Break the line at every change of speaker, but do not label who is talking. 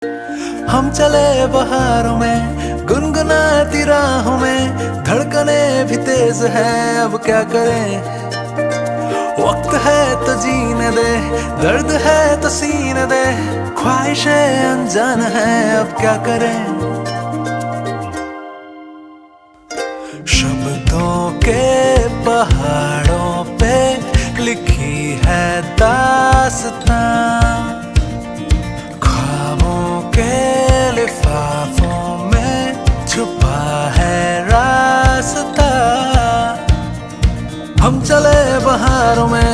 हम चले बहारों में गुनगुनाती राहों में, धड़कने भी तेज है अब क्या करें। वक्त है तो जीने दे, दर्द है तो सीने दे, ख्वाहिशें अनजान है अब क्या करें। शब्दों के पहाड़ों पे लिखी है दास्तां, ख्वाबों के लिफाफों में छुपा है रास्ता। हम चले बहारों में